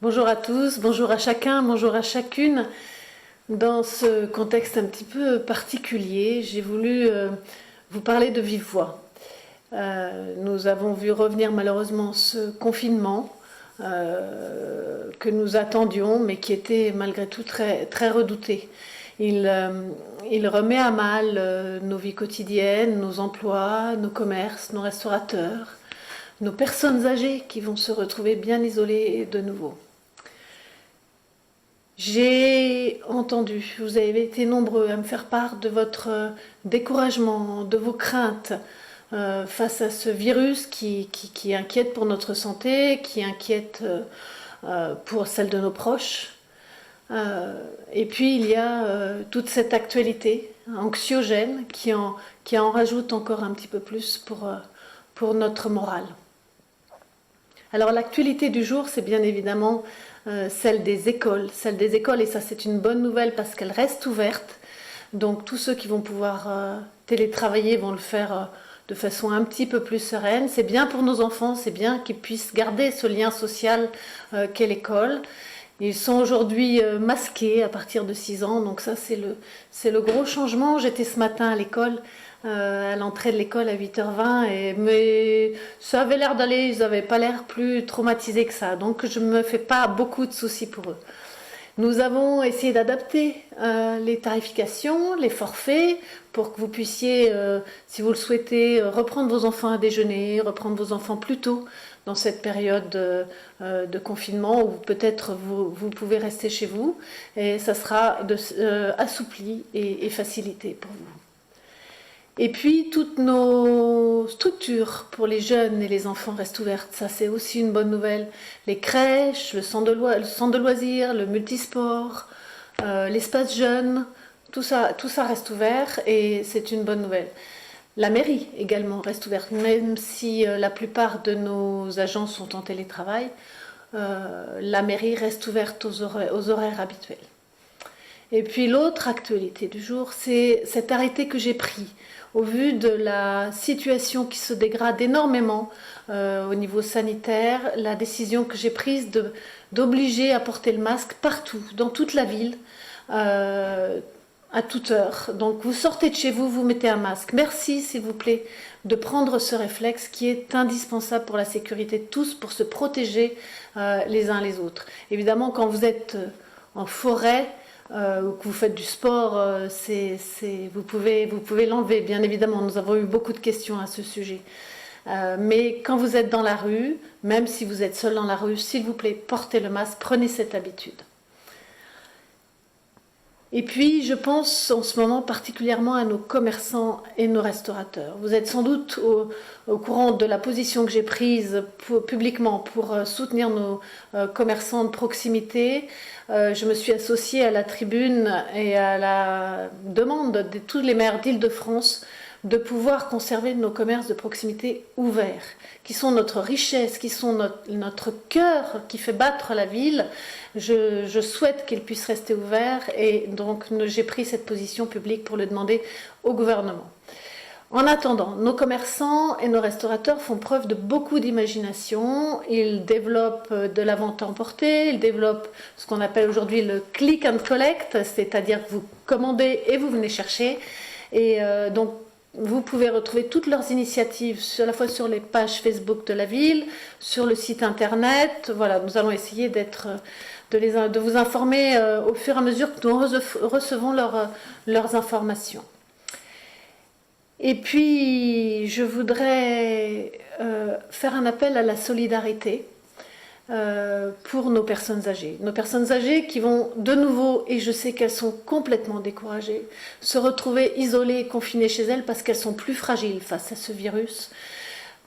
Bonjour à tous, bonjour à chacun, bonjour à chacune. Dans ce contexte un petit peu particulier, j'ai voulu vous parler de vive voix. Nous avons vu revenir malheureusement ce confinement que nous attendions, mais qui était malgré tout très, très redouté. Il remet à mal nos vies quotidiennes, nos emplois, nos commerces, nos restaurateurs, nos personnes âgées qui vont se retrouver bien isolées de nouveau. J'ai entendu, vous avez été nombreux à me faire part de votre découragement, de vos craintes face à ce virus qui inquiète pour notre santé, qui inquiète pour celle de nos proches. Et puis il y a toute cette actualité anxiogène qui en rajoute encore un petit peu plus pour notre morale. Alors l'actualité du jour, c'est bien évidemment celle des écoles, et ça c'est une bonne nouvelle parce qu'elles restent ouvertes. Donc tous ceux qui vont pouvoir télétravailler vont le faire de façon un petit peu plus sereine. C'est bien pour nos enfants, c'est bien qu'ils puissent garder ce lien social qu'est l'école. Ils sont aujourd'hui masqués à partir de 6 ans, donc ça c'est le gros changement. J'étais ce matin à l'école, à l'entrée de l'école à 8h20, mais ça avait l'air d'aller, ils n'avaient pas l'air plus traumatisés que ça, donc je ne me fais pas beaucoup de soucis pour eux. Nous avons essayé d'adapter les tarifications, les forfaits, pour que vous puissiez, si vous le souhaitez, reprendre vos enfants à déjeuner, reprendre vos enfants plus tôt dans cette période de confinement où peut-être vous pouvez rester chez vous et ça sera assoupli et facilité pour vous. Et puis toutes nos structures pour les jeunes et les enfants restent ouvertes, ça c'est aussi une bonne nouvelle. Les crèches, le centre de loisirs, le multisport, l'espace jeune, tout ça reste ouvert et c'est une bonne nouvelle. La mairie également reste ouverte, même si la plupart de nos agents sont en télétravail, la mairie reste ouverte aux horaires habituels. Et puis l'autre actualité du jour, c'est cet arrêté que j'ai pris au vu de la situation qui se dégrade énormément au niveau sanitaire, la décision que j'ai prise d'obliger à porter le masque partout, dans toute la ville, à toute heure. Donc vous sortez de chez vous, vous mettez un masque. Merci s'il vous plaît de prendre ce réflexe qui est indispensable pour la sécurité de tous, pour se protéger les uns les autres. Évidemment, quand vous êtes en forêt, ou que vous faites du sport, vous pouvez l'enlever, bien évidemment. Nous avons eu beaucoup de questions à ce sujet. Mais quand vous êtes dans la rue, même si vous êtes seul dans la rue, s'il vous plaît, portez le masque, prenez cette habitude. Et puis, je pense en ce moment particulièrement à nos commerçants et nos restaurateurs. Vous êtes sans doute au courant de la position que j'ai prise publiquement pour soutenir nos commerçants de proximité. Je me suis associée à la tribune et à la demande de tous les maires d'Île-de-France de pouvoir conserver nos commerces de proximité ouverts, qui sont notre richesse, qui sont notre cœur qui fait battre la ville. Je souhaite qu'ils puissent rester ouverts et donc j'ai pris cette position publique pour le demander au gouvernement. En attendant, nos commerçants et nos restaurateurs font preuve de beaucoup d'imagination. Ils développent de la vente emportée, ils développent ce qu'on appelle aujourd'hui le click and collect, c'est-à-dire que vous commandez et vous venez chercher. Et donc, vous pouvez retrouver toutes leurs initiatives à la fois sur les pages Facebook de la ville, sur le site internet. Voilà, nous allons essayer de vous informer au fur et à mesure que nous recevons leurs informations. Et puis, je voudrais faire un appel à la solidarité pour nos personnes âgées. Nos personnes âgées qui vont de nouveau, et je sais qu'elles sont complètement découragées, se retrouver isolées et confinées chez elles parce qu'elles sont plus fragiles face à ce virus.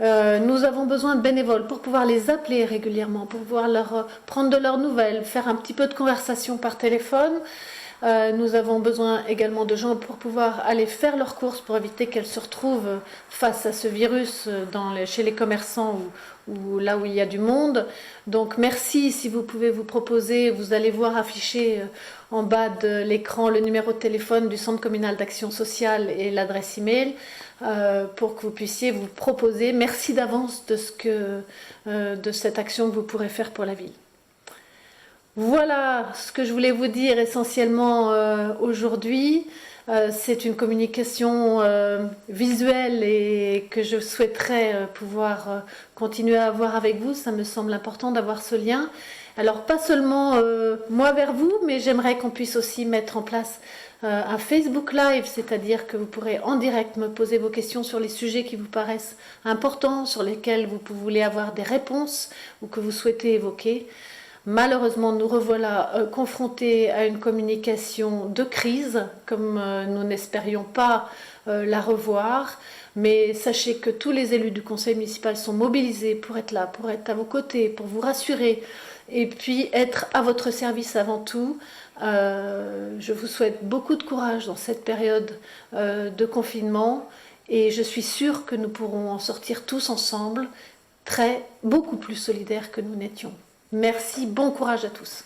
Nous avons besoin de bénévoles pour pouvoir les appeler régulièrement, pour pouvoir leur prendre de leurs nouvelles, faire un petit peu de conversation par téléphone. Nous avons besoin également de gens pour pouvoir aller faire leurs courses pour éviter qu'elles se retrouvent face à ce virus chez les commerçants ou là où il y a du monde. Donc merci si vous pouvez vous proposer. Vous allez voir affiché en bas de l'écran le numéro de téléphone du Centre communal d'action sociale et l'adresse email pour que vous puissiez vous proposer. Merci d'avance de cette action que vous pourrez faire pour la ville. Voilà ce que je voulais vous dire essentiellement aujourd'hui. C'est une communication visuelle et que je souhaiterais pouvoir continuer à avoir avec vous. Ça me semble important d'avoir ce lien. Alors pas seulement moi vers vous, mais j'aimerais qu'on puisse aussi mettre en place un Facebook Live, c'est-à-dire que vous pourrez en direct me poser vos questions sur les sujets qui vous paraissent importants, sur lesquels vous voulez avoir des réponses ou que vous souhaitez évoquer. Malheureusement, nous revoilà confrontés à une communication de crise, comme nous n'espérions pas la revoir. Mais sachez que tous les élus du conseil municipal sont mobilisés pour être là, pour être à vos côtés, pour vous rassurer et puis être à votre service avant tout. Je vous souhaite beaucoup de courage dans cette période de confinement et je suis sûre que nous pourrons en sortir tous ensemble, beaucoup plus solidaires que nous n'étions. Merci, bon courage à tous.